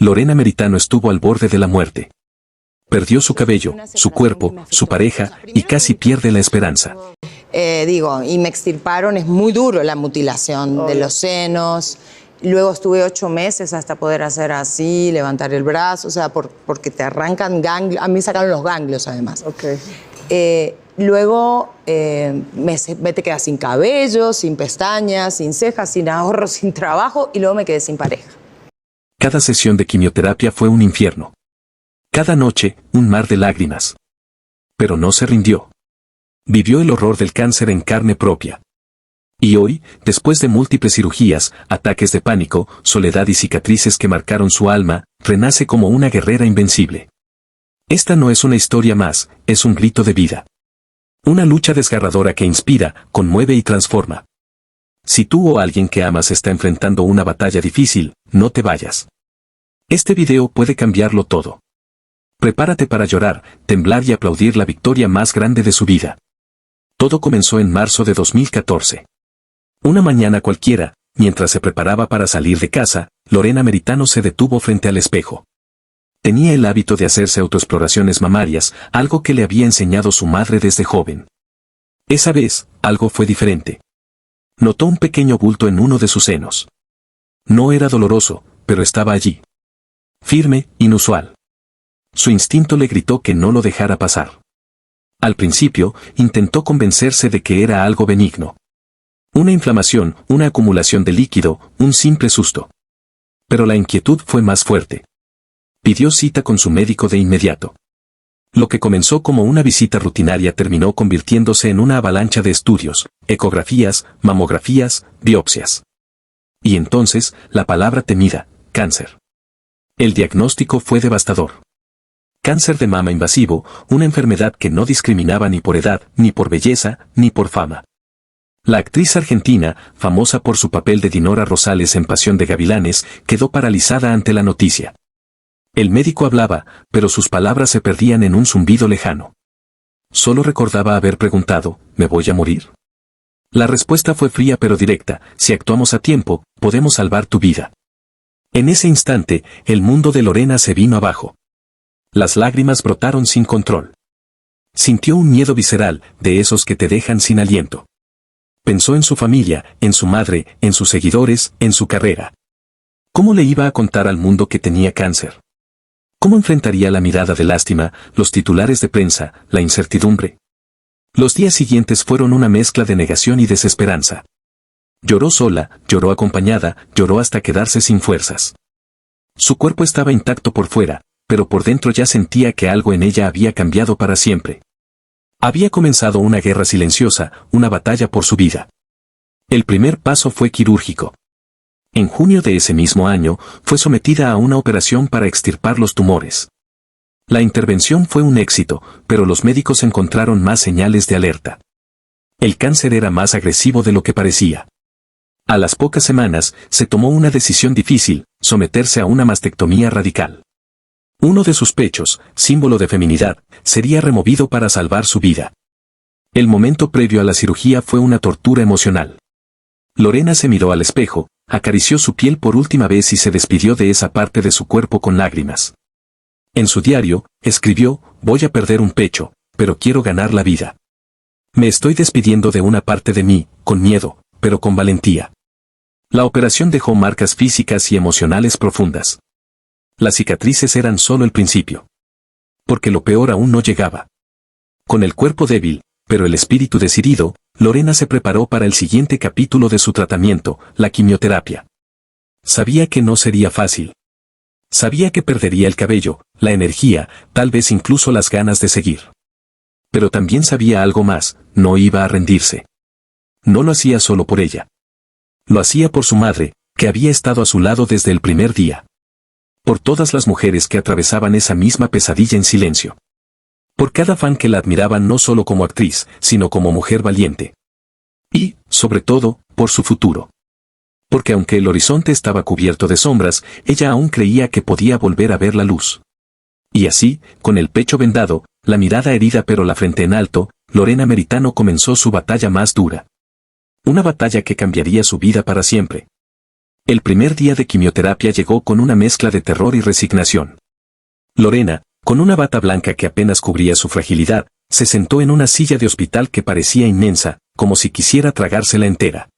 Lorena Meritano estuvo al borde de la muerte. Perdió su cabello, su cuerpo, su pareja y casi pierde la esperanza. Y me extirparon, es muy duro la mutilación de los senos. Luego estuve 8 meses hasta poder hacer así, levantar el brazo, o sea, porque te arrancan ganglios. A mí me sacaron los ganglios, además. Luego me te quedas sin cabello, sin pestañas, sin cejas, sin ahorro, sin trabajo, y luego me quedé sin pareja. Cada sesión de quimioterapia fue un infierno. Cada noche, un mar de lágrimas. Pero no se rindió. Vivió el horror del cáncer en carne propia. Y hoy, después de múltiples cirugías, ataques de pánico, soledad y cicatrices que marcaron su alma, renace como una guerrera invencible. Esta no es una historia más, es un grito de vida. Una lucha desgarradora que inspira, conmueve y transforma. Si tú o alguien que amas está enfrentando una batalla difícil, no te vayas. Este video puede cambiarlo todo. Prepárate para llorar, temblar y aplaudir la victoria más grande de su vida. Todo comenzó en marzo de 2014. Una mañana cualquiera, mientras se preparaba para salir de casa, Lorena Meritano se detuvo frente al espejo. Tenía el hábito de hacerse autoexploraciones mamarias, algo que le había enseñado su madre desde joven. Esa vez, algo fue diferente. Notó un pequeño bulto en uno de sus senos. No era doloroso, pero estaba allí. Firme, inusual. Su instinto le gritó que no lo dejara pasar. Al principio, intentó convencerse de que era algo benigno. Una inflamación, una acumulación de líquido, un simple susto. Pero la inquietud fue más fuerte. Pidió cita con su médico de inmediato. Lo que comenzó como una visita rutinaria terminó convirtiéndose en una avalancha de estudios, ecografías, mamografías, biopsias. Y entonces, la palabra temida, cáncer. El diagnóstico fue devastador. Cáncer de mama invasivo, una enfermedad que no discriminaba ni por edad, ni por belleza, ni por fama. La actriz argentina, famosa por su papel de Dinora Rosales en Pasión de Gavilanes, quedó paralizada ante la noticia. El médico hablaba, pero sus palabras se perdían en un zumbido lejano. Solo recordaba haber preguntado, ¿me voy a morir? La respuesta fue fría pero directa, si actuamos a tiempo, podemos salvar tu vida. En ese instante, el mundo de Lorena se vino abajo. Las lágrimas brotaron sin control. Sintió un miedo visceral, de esos que te dejan sin aliento. Pensó en su familia, en su madre, en sus seguidores, en su carrera. ¿Cómo le iba a contar al mundo que tenía cáncer? ¿Cómo enfrentaría la mirada de lástima, los titulares de prensa, la incertidumbre? Los días siguientes fueron una mezcla de negación y desesperanza. Lloró sola, lloró acompañada, lloró hasta quedarse sin fuerzas. Su cuerpo estaba intacto por fuera, pero por dentro ya sentía que algo en ella había cambiado para siempre. Había comenzado una guerra silenciosa, una batalla por su vida. El primer paso fue quirúrgico. En junio de ese mismo año, fue sometida a una operación para extirpar los tumores. La intervención fue un éxito, pero los médicos encontraron más señales de alerta. El cáncer era más agresivo de lo que parecía. A las pocas semanas, se tomó una decisión difícil, someterse a una mastectomía radical. Uno de sus pechos, símbolo de feminidad, sería removido para salvar su vida. El momento previo a la cirugía fue una tortura emocional. Lorena se miró al espejo, acarició su piel por última vez y se despidió de esa parte de su cuerpo con lágrimas. En su diario, escribió, voy a perder un pecho, pero quiero ganar la vida. Me estoy despidiendo de una parte de mí, con miedo, pero con valentía. La operación dejó marcas físicas y emocionales profundas. Las cicatrices eran solo el principio. Porque lo peor aún no llegaba. Con el cuerpo débil, pero el espíritu decidido, Lorena se preparó para el siguiente capítulo de su tratamiento, la quimioterapia. Sabía que no sería fácil. Sabía que perdería el cabello, la energía, tal vez incluso las ganas de seguir. Pero también sabía algo más, no iba a rendirse. No lo hacía solo por ella. Lo hacía por su madre, que había estado a su lado desde el primer día. Por todas las mujeres que atravesaban esa misma pesadilla en silencio. Por cada fan que la admiraban no solo como actriz, sino como mujer valiente. Y, sobre todo, por su futuro. Porque aunque el horizonte estaba cubierto de sombras, ella aún creía que podía volver a ver la luz. Y así, con el pecho vendado, la mirada herida pero la frente en alto, Lorena Meritano comenzó su batalla más dura. Una batalla que cambiaría su vida para siempre. El primer día de quimioterapia llegó con una mezcla de terror y resignación. Lorena, con una bata blanca que apenas cubría su fragilidad, se sentó en una silla de hospital que parecía inmensa, como si quisiera tragársela entera.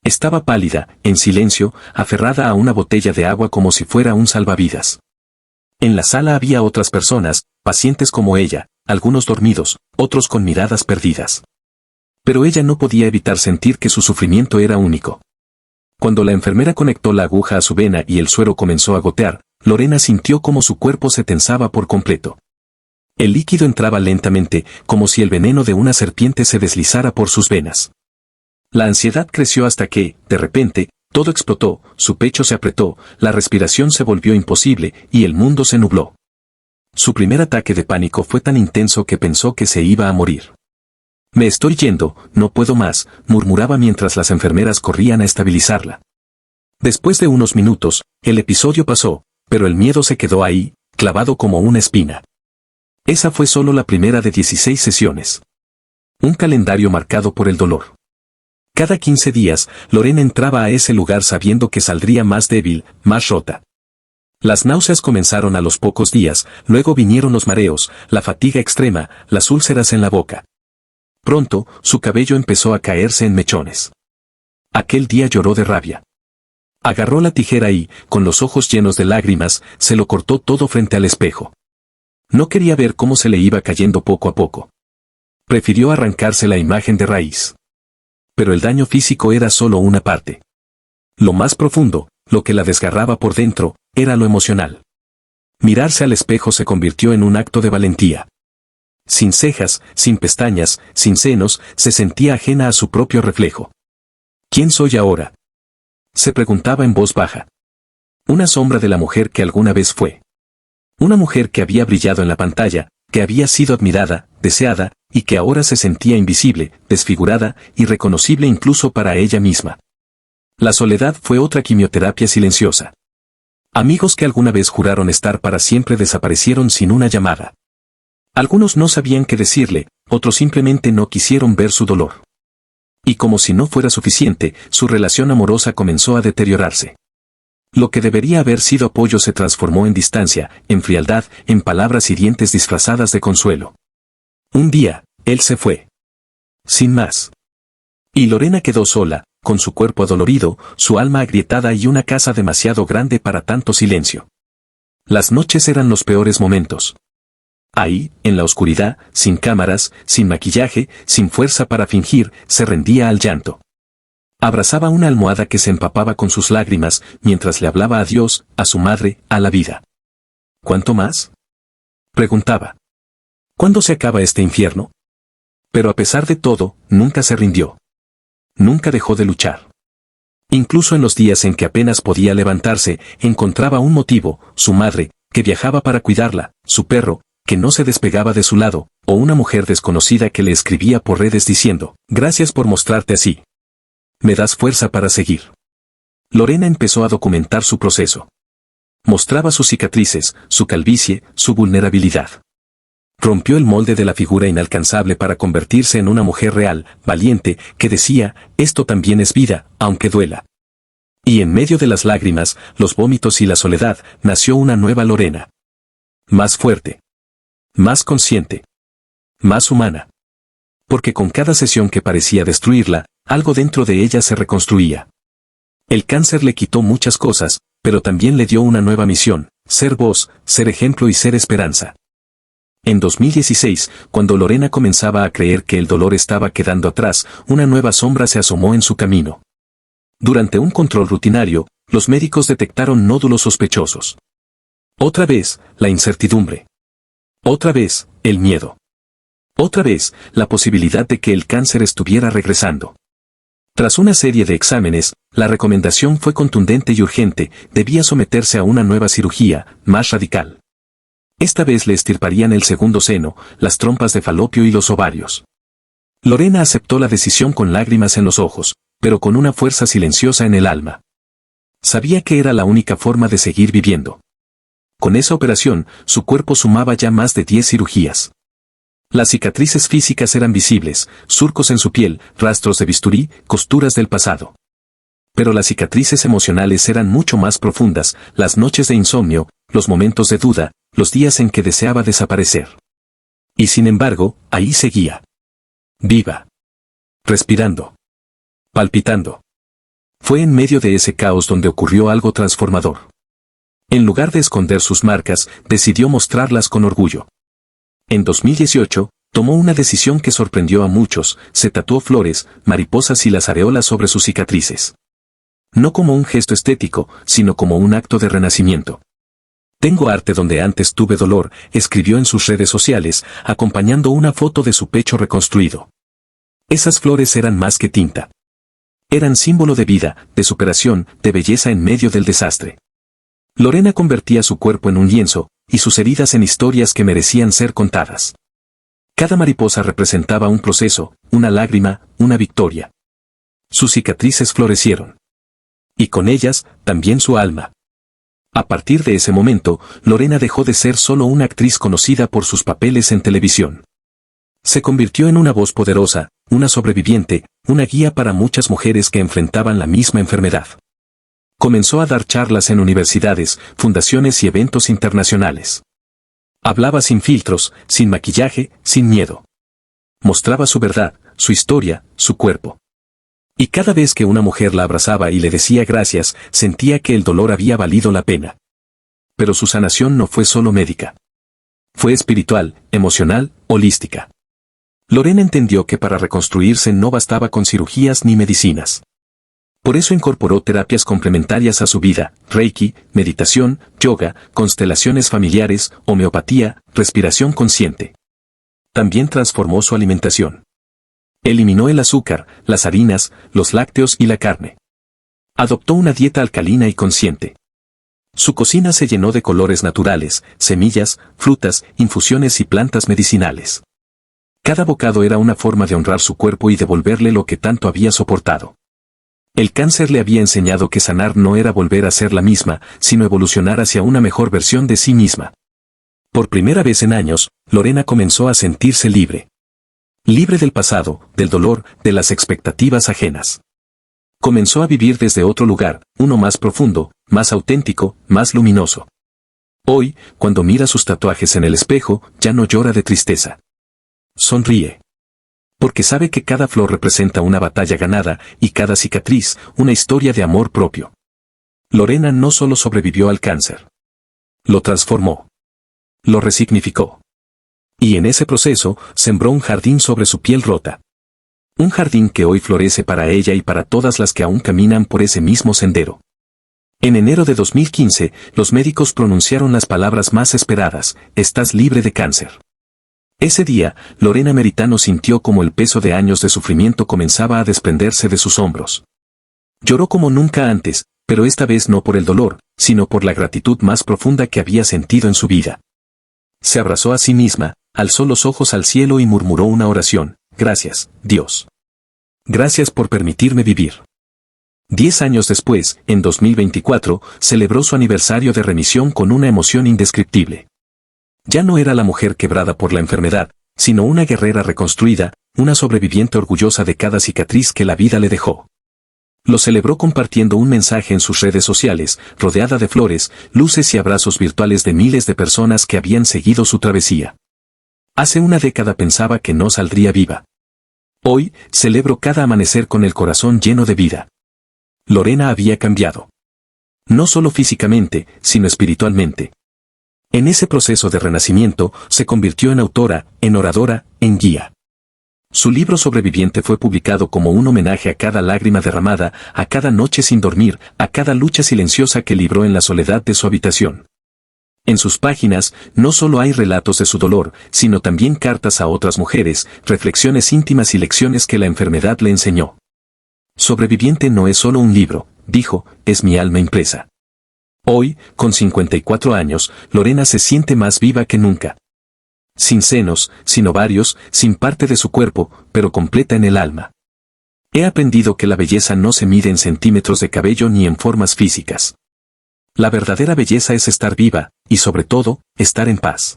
Estaba pálida, en silencio, aferrada a una botella de agua como si fuera un salvavidas. En la sala había otras personas, pacientes como ella, algunos dormidos, otros con miradas perdidas. Pero ella no podía evitar sentir que su sufrimiento era único. Cuando la enfermera conectó la aguja a su vena y el suero comenzó a gotear, Lorena sintió como su cuerpo se tensaba por completo. El líquido entraba lentamente, como si el veneno de una serpiente se deslizara por sus venas. La ansiedad creció hasta que, de repente, todo explotó, su pecho se apretó, la respiración se volvió imposible y el mundo se nubló. Su primer ataque de pánico fue tan intenso que pensó que se iba a morir. «Me estoy yendo, no puedo más», murmuraba mientras las enfermeras corrían a estabilizarla. Después de unos minutos, el episodio pasó, pero el miedo se quedó ahí, clavado como una espina. Esa fue solo la primera de 16 sesiones. Un calendario marcado por el dolor. Cada 15 días, Lorena entraba a ese lugar sabiendo que saldría más débil, más rota. Las náuseas comenzaron a los pocos días, luego vinieron los mareos, la fatiga extrema, las úlceras en la boca. Pronto, su cabello empezó a caerse en mechones. Aquel día lloró de rabia. Agarró la tijera y, con los ojos llenos de lágrimas, se lo cortó todo frente al espejo. No quería ver cómo se le iba cayendo poco a poco. Prefirió arrancarse la imagen de raíz. Pero el daño físico era solo una parte. Lo más profundo, lo que la desgarraba por dentro, era lo emocional. Mirarse al espejo se convirtió en un acto de valentía. Sin cejas, sin pestañas, sin senos, se sentía ajena a su propio reflejo. ¿Quién soy ahora?, se preguntaba en voz baja. Una sombra de la mujer que alguna vez fue. Una mujer que había brillado en la pantalla, que había sido admirada, deseada, y que ahora se sentía invisible, desfigurada, irreconocible incluso para ella misma. La soledad fue otra quimioterapia silenciosa. Amigos que alguna vez juraron estar para siempre desaparecieron sin una llamada. Algunos no sabían qué decirle, otros simplemente no quisieron ver su dolor. Y como si no fuera suficiente, su relación amorosa comenzó a deteriorarse. Lo que debería haber sido apoyo se transformó en distancia, en frialdad, en palabras hirientes disfrazadas de consuelo. Un día, él se fue. Sin más. Y Lorena quedó sola, con su cuerpo adolorido, su alma agrietada y una casa demasiado grande para tanto silencio. Las noches eran los peores momentos. Ahí, en la oscuridad, sin cámaras, sin maquillaje, sin fuerza para fingir, se rendía al llanto. Abrazaba una almohada que se empapaba con sus lágrimas, mientras le hablaba a Dios, a su madre, a la vida. ¿Cuánto más?, preguntaba. ¿Cuándo se acaba este infierno? Pero a pesar de todo, nunca se rindió. Nunca dejó de luchar. Incluso en los días en que apenas podía levantarse, encontraba un motivo, su madre, que viajaba para cuidarla, su perro, que no se despegaba de su lado, o una mujer desconocida que le escribía por redes diciendo, «Gracias por mostrarte así. Me das fuerza para seguir». Lorena empezó a documentar su proceso. Mostraba sus cicatrices, su calvicie, su vulnerabilidad. Rompió el molde de la figura inalcanzable para convertirse en una mujer real, valiente, que decía, «Esto también es vida, aunque duela». Y en medio de las lágrimas, los vómitos y la soledad, nació una nueva Lorena. Más fuerte. Más consciente. Más humana. Porque con cada sesión que parecía destruirla, algo dentro de ella se reconstruía. El cáncer le quitó muchas cosas, pero también le dio una nueva misión, ser voz, ser ejemplo y ser esperanza. En 2016, cuando Lorena comenzaba a creer que el dolor estaba quedando atrás, una nueva sombra se asomó en su camino. Durante un control rutinario, los médicos detectaron nódulos sospechosos. Otra vez, la incertidumbre. Otra vez, el miedo. Otra vez, la posibilidad de que el cáncer estuviera regresando. Tras una serie de exámenes, la recomendación fue contundente y urgente, debía someterse a una nueva cirugía, más radical. Esta vez le extirparían el segundo seno, las trompas de falopio y los ovarios. Lorena aceptó la decisión con lágrimas en los ojos, pero con una fuerza silenciosa en el alma. Sabía que era la única forma de seguir viviendo. Con esa operación, su cuerpo sumaba ya más de 10 cirugías. Las cicatrices físicas eran visibles, surcos en su piel, rastros de bisturí, costuras del pasado. Pero las cicatrices emocionales eran mucho más profundas, las noches de insomnio, los momentos de duda, los días en que deseaba desaparecer. Y sin embargo, ahí seguía. Viva. Respirando. Palpitando. Fue en medio de ese caos donde ocurrió algo transformador. En lugar de esconder sus marcas, decidió mostrarlas con orgullo. En 2018, tomó una decisión que sorprendió a muchos, se tatuó flores, mariposas y las areolas sobre sus cicatrices. No como un gesto estético, sino como un acto de renacimiento. Tengo arte donde antes tuve dolor, escribió en sus redes sociales, acompañando una foto de su pecho reconstruido. Esas flores eran más que tinta. Eran símbolo de vida, de superación, de belleza en medio del desastre. Lorena convertía su cuerpo en un lienzo, y sus heridas en historias que merecían ser contadas. Cada mariposa representaba un proceso, una lágrima, una victoria. Sus cicatrices florecieron. Y con ellas, también su alma. A partir de ese momento, Lorena dejó de ser solo una actriz conocida por sus papeles en televisión. Se convirtió en una voz poderosa, una sobreviviente, una guía para muchas mujeres que enfrentaban la misma enfermedad. Comenzó a dar charlas en universidades, fundaciones y eventos internacionales. Hablaba sin filtros, sin maquillaje, sin miedo. Mostraba su verdad, su historia, su cuerpo. Y cada vez que una mujer la abrazaba y le decía gracias, sentía que el dolor había valido la pena. Pero su sanación no fue solo médica. Fue espiritual, emocional, holística. Lorena entendió que para reconstruirse no bastaba con cirugías ni medicinas. Por eso incorporó terapias complementarias a su vida, Reiki, meditación, yoga, constelaciones familiares, homeopatía, respiración consciente. También transformó su alimentación. Eliminó el azúcar, las harinas, los lácteos y la carne. Adoptó una dieta alcalina y consciente. Su cocina se llenó de colores naturales, semillas, frutas, infusiones y plantas medicinales. Cada bocado era una forma de honrar su cuerpo y devolverle lo que tanto había soportado. El cáncer le había enseñado que sanar no era volver a ser la misma, sino evolucionar hacia una mejor versión de sí misma. Por primera vez en años, Lorena comenzó a sentirse libre. Libre del pasado, del dolor, de las expectativas ajenas. Comenzó a vivir desde otro lugar, uno más profundo, más auténtico, más luminoso. Hoy, cuando mira sus tatuajes en el espejo, ya no llora de tristeza. Sonríe. Porque sabe que cada flor representa una batalla ganada y cada cicatriz, una historia de amor propio. Lorena no solo sobrevivió al cáncer. Lo transformó. Lo resignificó. Y en ese proceso, sembró un jardín sobre su piel rota. Un jardín que hoy florece para ella y para todas las que aún caminan por ese mismo sendero. En enero de 2015, los médicos pronunciaron las palabras más esperadas: estás libre de cáncer. Ese día, Lorena Meritano sintió como el peso de años de sufrimiento comenzaba a desprenderse de sus hombros. Lloró como nunca antes, pero esta vez no por el dolor, sino por la gratitud más profunda que había sentido en su vida. Se abrazó a sí misma, alzó los ojos al cielo y murmuró una oración: gracias, Dios. Gracias por permitirme vivir. 10 años después, en 2024, celebró su aniversario de remisión con una emoción indescriptible. Ya no era la mujer quebrada por la enfermedad, sino una guerrera reconstruida, una sobreviviente orgullosa de cada cicatriz que la vida le dejó. Lo celebró compartiendo un mensaje en sus redes sociales, rodeada de flores, luces y abrazos virtuales de miles de personas que habían seguido su travesía. Hace una década pensaba que no saldría viva. Hoy, celebro cada amanecer con el corazón lleno de vida. Lorena había cambiado. No solo físicamente, sino espiritualmente. En ese proceso de renacimiento, se convirtió en autora, en oradora, en guía. Su libro Sobreviviente fue publicado como un homenaje a cada lágrima derramada, a cada noche sin dormir, a cada lucha silenciosa que libró en la soledad de su habitación. En sus páginas, no solo hay relatos de su dolor, sino también cartas a otras mujeres, reflexiones íntimas y lecciones que la enfermedad le enseñó. Sobreviviente no es solo un libro, dijo, es mi alma impresa. Hoy, con 54 años, Lorena se siente más viva que nunca. Sin senos, sin ovarios, sin parte de su cuerpo, pero completa en el alma. He aprendido que la belleza no se mide en centímetros de cabello ni en formas físicas. La verdadera belleza es estar viva, y sobre todo, estar en paz.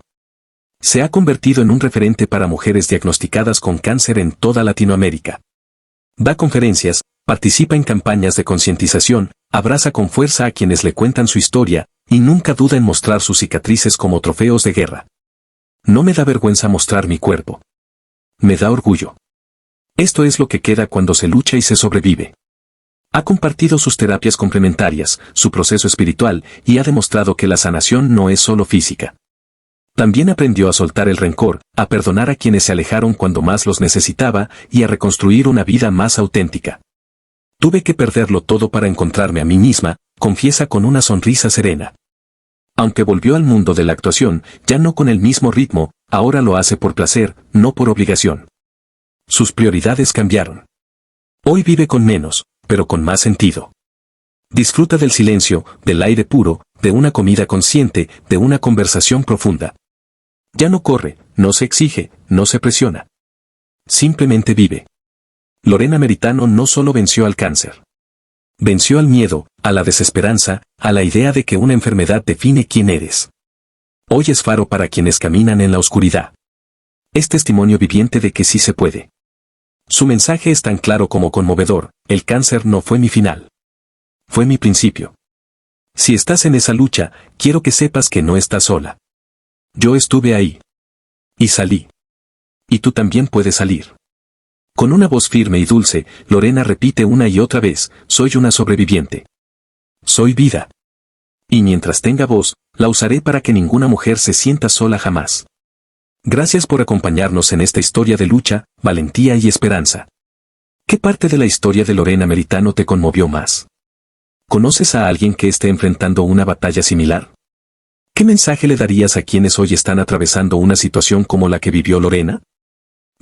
Se ha convertido en un referente para mujeres diagnosticadas con cáncer en toda Latinoamérica. Da conferencias, Participa en campañas de concientización, abraza con fuerza a quienes le cuentan su historia, y nunca duda en mostrar sus cicatrices como trofeos de guerra. No me da vergüenza mostrar mi cuerpo. Me da orgullo. Esto es lo que queda cuando se lucha y se sobrevive. Ha compartido sus terapias complementarias, su proceso espiritual, y ha demostrado que la sanación no es solo física. También aprendió a soltar el rencor, a perdonar a quienes se alejaron cuando más los necesitaba, y a reconstruir una vida más auténtica. Tuve que perderlo todo para encontrarme a mí misma, confiesa con una sonrisa serena. Aunque volvió al mundo de la actuación, ya no con el mismo ritmo, ahora lo hace por placer, no por obligación. Sus prioridades cambiaron. Hoy vive con menos, pero con más sentido. Disfruta del silencio, del aire puro, de una comida consciente, de una conversación profunda. Ya no corre, no se exige, no se presiona. Simplemente vive. Lorena Meritano no solo venció al cáncer. Venció al miedo, a la desesperanza, a la idea de que una enfermedad define quién eres. Hoy es faro para quienes caminan en la oscuridad. Es testimonio viviente de que sí se puede. Su mensaje es tan claro como conmovedor: el cáncer no fue mi final. Fue mi principio. Si estás en esa lucha, quiero que sepas que no estás sola. Yo estuve ahí. Y salí. Y tú también puedes salir. Con una voz firme y dulce, Lorena repite una y otra vez: soy una sobreviviente. Soy vida. Y mientras tenga voz, la usaré para que ninguna mujer se sienta sola jamás. Gracias por acompañarnos en esta historia de lucha, valentía y esperanza. ¿Qué parte de la historia de Lorena Meritano te conmovió más? ¿Conoces a alguien que esté enfrentando una batalla similar? ¿Qué mensaje le darías a quienes hoy están atravesando una situación como la que vivió Lorena?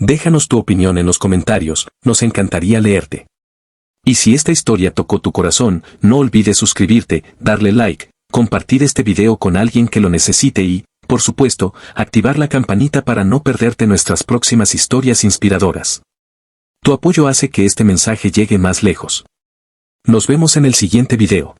Déjanos tu opinión en los comentarios, nos encantaría leerte. Y si esta historia tocó tu corazón, no olvides suscribirte, darle like, compartir este video con alguien que lo necesite y, por supuesto, activar la campanita para no perderte nuestras próximas historias inspiradoras. Tu apoyo hace que este mensaje llegue más lejos. Nos vemos en el siguiente video.